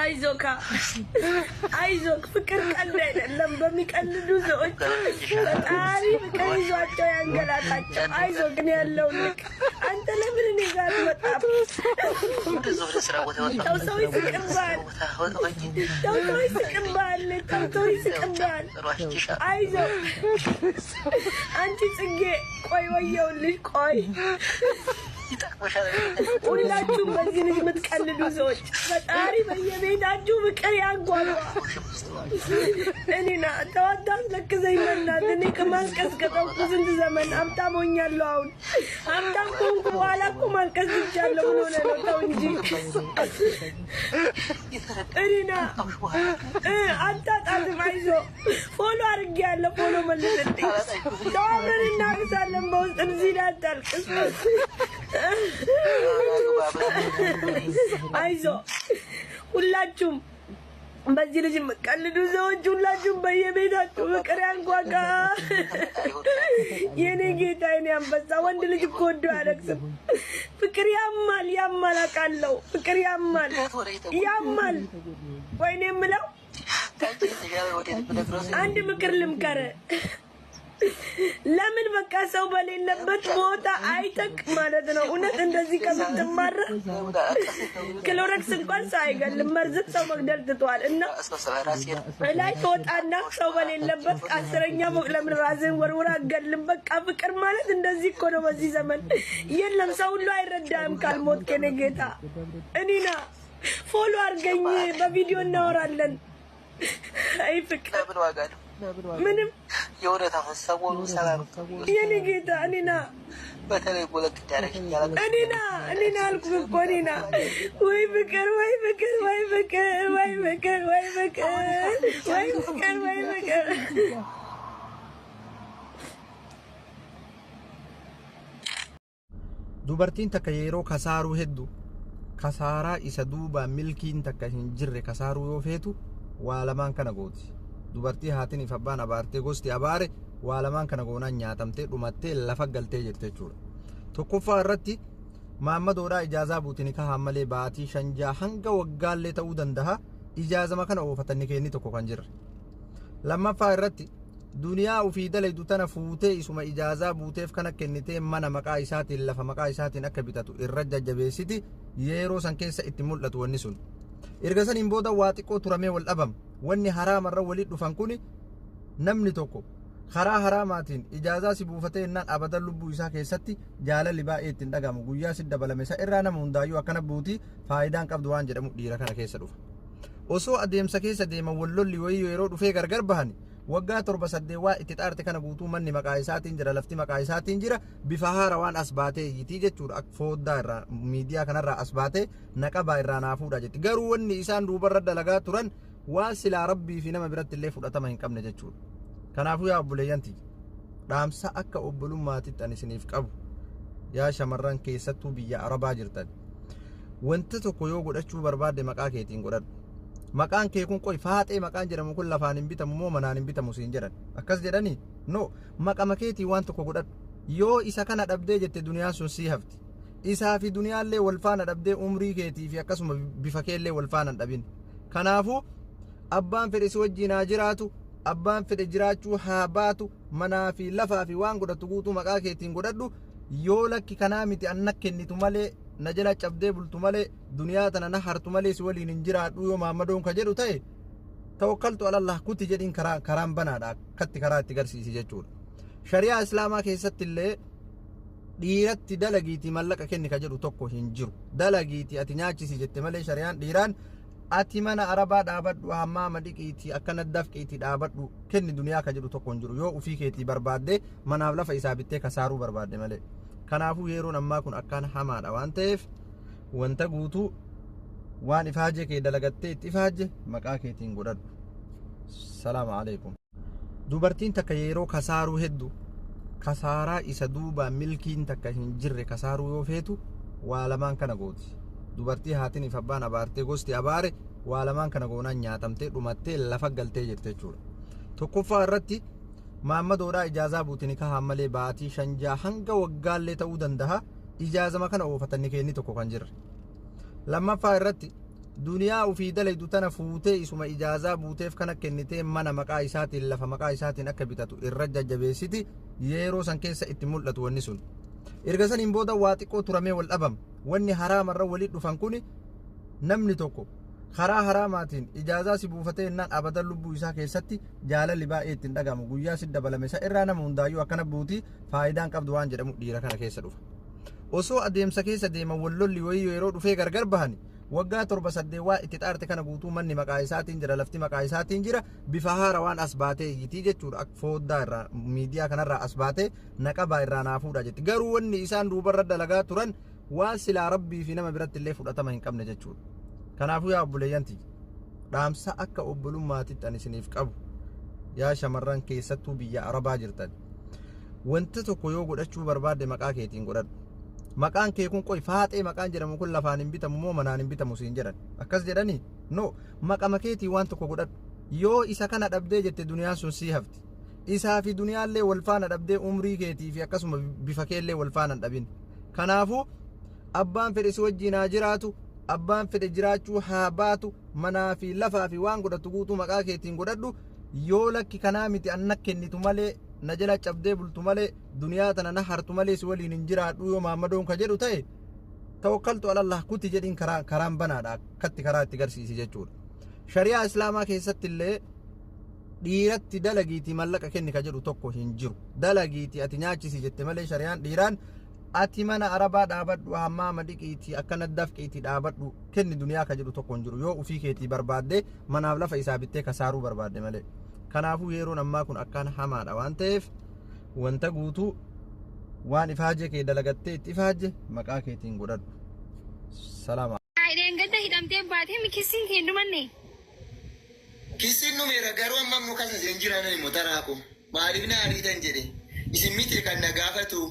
አይዞካ አይዞክ ፍቅር ቀልድ አይደለም በሚቀልዱ ሰዎች ፈጣሪ ፍቅር ይዟቸው ያንገላታቸው አይዞክ ግን ያለው ልክ አንተ ለምን እኔ ጋር መጣፍ ሰው ይስቅባል ሰው ይስቅባል አይዞክ አንቺ ጽጌ ቆይ ወየውልሽ ቆይ ሁላችሁም በዚህ ልጅ የምትቀልዱ ሰዎች ፈጣሪ በየቤታችሁ ፍቅር ያጓጓ። እኔና ተዋዳም ለክዘኝ መናት እኔ ከማልቀስ ከጠውኩ ስንት ዘመን ሀብታም ሆኛለሁ። አሁን ሀብታም ከሆንኩ በኋላ እኮ ማልቀስ ይቻለሁ። ምን ሆነ ነው? ተው እንጂ እኔና አታጣትም። አይዞህ ፎሎ አድርጌያለሁ። ፎሎ መልስልኝ። ተዋብረን እናቅሳለን በውስጥ እዚህ ላይ አታልቅስ። አይዞ ሁላችሁም በዚህ ልጅ የምትቀልዱ ሰዎች ሁላችሁም በየቤታችሁ ፍቅር ያንጓጋ። የኔ ጌታ የኔ አንበሳ ወንድ ልጅ እኮ ወዶ አያለቅስም። ፍቅር ያማል አውቃለሁ። ፍቅር ያማል። ወይኔ የምለው አንድ ምክር ልምከር። ለምን በቃ ሰው በሌለበት ቦታ አይተክ ማለት ነው። እውነት እንደዚህ ከምትማረ ክሎረክስ እንኳን ሳይገልም መርዝ ሰው መግደል ትቷል። እና ላይ ተወጣና ሰው በሌለበት አስረኛ ፎቅ ለምን ራስን ወርውራ አገልም። በቃ ፍቅር ማለት እንደዚህ እኮ ነው። በዚህ ዘመን የለም ሰው ሁሉ አይረዳም ካልሞት ከኔ ጌታ እኔና ፎሎ አርገኝ በቪዲዮ እናወራለን። አይ ፍቅር ምንም የወረታ ሐሳቡን ሰላም የኔ ጌታ እኔና በተለይ ቦለክ ታረክኛል እኔና አልኩህ እኮ እኔና ወይ ፍቅር dubartiin takka yeroo kasaaruu heddu kasaaraa isa duuba milkiin takka hin jirre kasaaruu yoo feetu waa lamaan kana gooti. dubartii haatiin if abbaan abaartee gosti abaare waa lamaan kana goonaan nyaatamtee dhumattee lafa galtee jirte jechuudha. tokkoffaa irratti maammadoodhaa ijaazaa buutini kahaan malee baatii shanjaa hanga waggaallee ta'uu danda'a. ijaazama kana oofatanni kenni tokko kan jirre. lammaffaa irratti duniyaa ufii dalaydu tana fuutee isuma ijaazaa buuteef kana kennitee mana maqaa isaatiin lafa maqaa isaatiin akka bitatu irra jajjabeessiti yeroo san keessa itti mul'atu wanni sun. erga saniin booda waa xiqqoo turamee wal dhabam wanni haraamarra walitti dhufan kuni namni tokko karaa haraamaatiin ijaazaa si buufatee innaan abadan lubbuu isaa keessatti jaalalli baay'ee ittiin dhagamu guyyaa si dabalame isa irraa nama hundaayyuu akkana buutii faayidaan qabdu waan jedhamu dhiira kana keessa dhufa. osoo adeemsa keessa deeman wallolli wayii yeroo dhufee gargar bahan waggaa 7-8 waa itti xaarte kana guutuu manni maqaa isaatiin jira lafti maqaa isaatiin jira bifa haarawaan as baatee yitii jechuudha. akka fooddaa irraa miidiyaa kanarraa as baatee naqabaa irraa naafuudha jetti. garuu wanni isaan duubarra dalagaa turan waan silaa rabbii fi nama biratti illee fudhatama hin qabne jechuudha. kanaafuu yaa obboleeyyanti dhaamsa akka obbolummaatitti ani isiniif qabu yaa shamarran keessattuu biyya arabaa jirtan wanta tokko yoo godhachuu barbaadde maqaa keetiin godhadhu. maqaan kee kun qoy faaxee maqaan jedhamu kun lafaan hin bitamu moo manaan hin bitamu siin jedhan akkas jedhanii no maqama keetii waan tokko godhadhu. yoo isa kana dhabdee jette duniyaan sun sii hafti. isaa fi duniyaallee wal faana dhabdee umrii keetii fi akkasuma bifa keellee wal faana hin dhabin. kanaafuu abbaan fedhe si wajjin haa jiraatu abbaan fedhe jiraachuu haa baatu manaa fi lafaa fi waan godhatu guutuu maqaa keetiin godhadhu. yoo lakki kanaa miti anna kennitu malee na jala cabdee bultu malee duniyaa tana na hartu malee si waliin hin jiraadhu yoo maammadoon ka jedhu ta'e tawakkaltu alallah kuti jedhin karaan banaadha akkatti karaa itti garsiisi jechuudha. shariyaa islaamaa keessatti illee dhiiratti dalagiitii mallaqa kenni ka jedhu tokko hin jiru. dalagiitii ati nyaachisi jette malee shariyaan dhiiraan ati mana arabaa dhaabadhu hammaama dhiqiitii akkana dafqiitii dhaabadhu kenni duniyaa ka jedhu tokko hin jiru. yoo ufii keetii barbaadde manaaf lafa isaa bittee kasaaruu barbaadde malee. kanaafuu yeroon ammaa kun akkaan hamaadha waan ta'eef wanta guutuu waan ifaajee kee dalagattee itti ifaaje maqaa keetiin godhadhu. salaamu alaykum. dubartiin takka yeroo kasaaruu heddu kasaaraa isa duuba milkiin takka hin jirre kasaaruu yoo feetu waa lamaan kana gooti. dubartii haatiin if abbaan abaartee gosti abaare waa lamaan kana goonaan nyaatamtee dhumattee lafa galtee jirte jechuudha. tokkoffaa irratti maammadoodhaa ijaazaa buutini kahaan malee baatii shanjaa hanga waggaallee ta'uu danda'a. ijaazama kana oofatanni kenni tokko kan jirre. lammaffaa irratti duniyaa ufii dalaydu tana fuutee isuma ijaazaa buuteef kana kennitee mana maqaa isaatiin lafa maqaa isaatiin akka bitatu irra jajjabeessiti yeroo san keessa itti mul'atu wanni sun erga saniin booda waa xiqqoo turamee wal dhabam wanni haraamarra walitti dhufan kun namni tokko karaa haraamaatiin ijaazaa si buufatee innaan abadan lubbuu isaa keessatti jaalalli baay'ee ittiin dhagamu guyyaa si dabalame isa irraa nama hundaayyuu akkana buutii faayidaan qabdu waan jedhamu dhiira kana keessa dhufa osoo adeemsa keessa deeman wallolli wayii yeroo dhufee gargar bahani waggaa 7-8 waa itti xaarte kana guutuu manni maqaa isaatiin jira lafti maqaa isaatiin jira bifa haara waan as baatee yitii jechuudha akka fooddaa irraa miidiyaa kanarraa as baatee naqabaa irraa naafuudha jetti garuu wanni isaan duubarra dalagaa turan waan silaa rabbii fi nama biratti illee fudhatama hin qabne jechuudha kanaafuu yaa obboleeyyanti dhaamsa akka obbolummaatitti ani isiniif qabu yaa shamarran keessattuu biyya arabaa jirtan wanta tokko yoo godhachuu barbaadde maqaa keetiin godhadhu maqaan kee kun qoy faaxee maqaan jedhamu kun lafaan hin bitamu moo manaan hin bitamu siin jedhan akkas jedhanii no maqama keetii waan tokko godhadhu yoo isa kana dhabdee jette duniyaan sun sii hafti isaa fi duniyaallee wal faana dhabdee umrii keetii fi akkasuma bifa keellee wal faana hin dhabin kanaafuu abbaan fedhe si wajjin haa jiraatu abbaan fedhe jiraachuu haa baatu manaa fi lafaa fi waan godhatu guutuu maqaa keetiin godhadhu yoo lakki kanaa miti anna kennitu malee na jala cabdee bultu malee duniyaa tana na hartu malee si waliin hin jiraadhu yoo maammadoon ka jedhu ta'e tawakkaltu alallah kuti jedhin karaan banaadha akkatti karaa itti garsiisi jechuudha shari'aa islaamaa keessatti illee dhiiratti dalagiitii mallaqa kenni ka jedhu tokko hin jiru dalagiitii ati nyaachisi jette malee shari'aan dhiiraan ati mana arabaa dhaabadhu hammaama dhiqiitii akkana dafqiitii dhaabadhu kenni duniyaa ka jedhu tokko hin jiru yoo ufii keetii barbaadde manaaf lafa isaa bittee kasaaruu barbaadde malee kanaafuu yeroon ammaa kun akkaan hamaadha waan ta'eef wanta guutuu waan ifaaje kee dalagattee itti ifaaje maqaa keetiin godhadhu salaama aideen gadda hidhamtee baatee mikisiin kee dumanne kisiin numeera garuu amma immoo kasa seen jiran immoo taraako maaliif na ariitan jedhe isin miti kan na gaafatu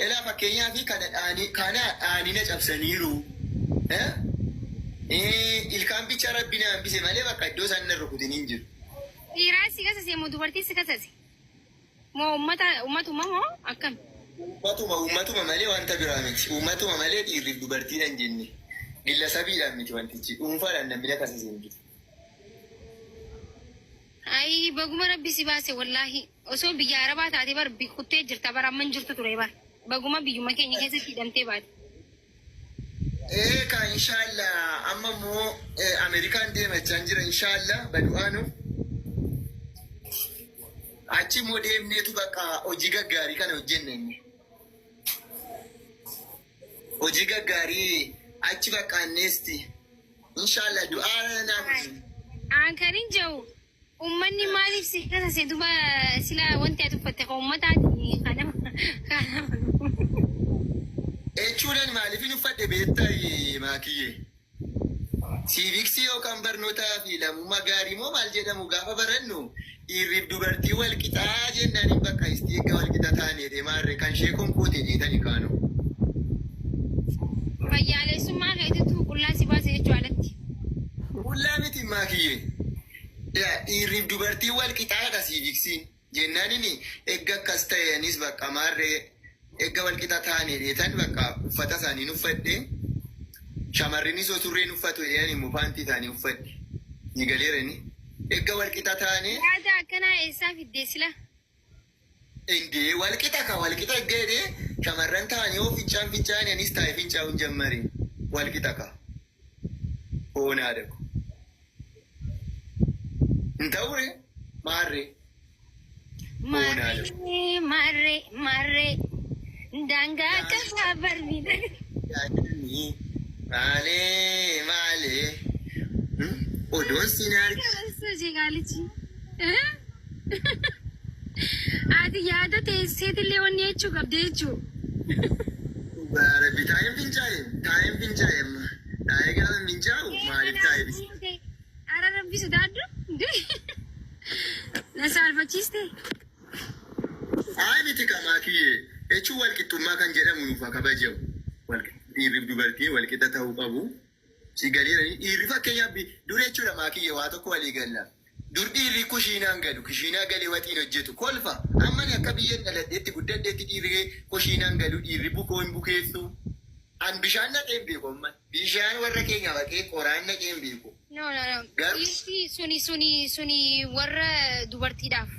elaa fakkeenyaa fi kana dhaanii na cabsaniiru ilkaan bicha rabbi na hambise malee bakka iddoo isaan na rukutin hin jiru. dhiiraa si kasase moo dubartii si kasase moo ummatuma moo akkam ummatuma malee wanta biraa miti ummatuma malee dhiirriif dubartiidhaan jenne gilla sabiidhaan miti wantichi dhuunfaadhaan namni kasase hin jiru. Ay baguma rabbi si baase wallahi osoo biyya arabaa taate bar kuttee jirta bar amman jirtu ture bar baguma biyyuma keenya keessatti hidhamtee baate. Ka inshallah amma moo Amerikaan deemachaan jira inshallah badu'aanu achi moo deemneetu bakka hojii gaggaarii kana hojjenne hojii gaggaarii achi bakka anneesti inshallah du'aa naaf aankariin jiru ummanni maaliif si kasase duba sila wanti ati uffatte ka ummataati kanama jechuudhaan maaliif hin uffadhe beektaa maakiyye siiviksii yookaan barnootaa fi lammummaa gaarii moo maal jedhamu gaafa barannu dhiirriif dubartii wal qixaa jennaan bakka istiiqa wal qixa taanee deemaarre kan sheekon kootee dhiitanii kaanu. Fayyaalessummaa keetitu qullaa si baase jechuu alatti. Qullaa miti maakiyye. Dhiirriif dubartii wal qixaadha siiviksiin jennaan inni eegga akkas ta'anis bakka maarree eegga wal qixa taanee dheetan bakka uffata isaanii uffadhe shamarrinis oturreen uffatu jedhan immoo paantii isaanii uffadhe ni galeerani. Eegga wal qixa taanee. Yaada akkanaa eessaa fiddee sila? Indee wal qixa ka wal qixa eeggadee shamarran ta'anii yoo fincaan anis taa'ee fincaa'uun jammari wal qixa ka. Oonaadha ko. Ntaure marre. Marre danga kafa barbida. Male. Odon sinar. Soje galichi. Adi yaada teessee leewwan jechuu qabde jechuu. Rabbi taa'een fincaa'e amma. Taa'ee gaafa fincaa'u maaliif taa'e? Ara rabbi sodaadhu. Na salphachiste. Ay miti kamaakiyye jechuun walqixxummaa kan jedhamu nuuf kabajamu. Dhiirriif dubartii walqixa ta'uu qabu. Si galeeranii dhiirri fakkeenyaaf dur jechuudha maakiyye waa tokko walii galla. Dur dhiirri kushiinaan galu kushiinaa galee waxiin hojjetu kolfa. Amma akka biyya dhaladheetti guddadheetti dhiirri kushiinaan galu dhiirri bukoo hin bukeessu. An bishaan naqeen beeku amma. Bishaan warra keenya bakkee qoraan naqeen beeku. No. Dhiirti suni warra dubartiidhaaf.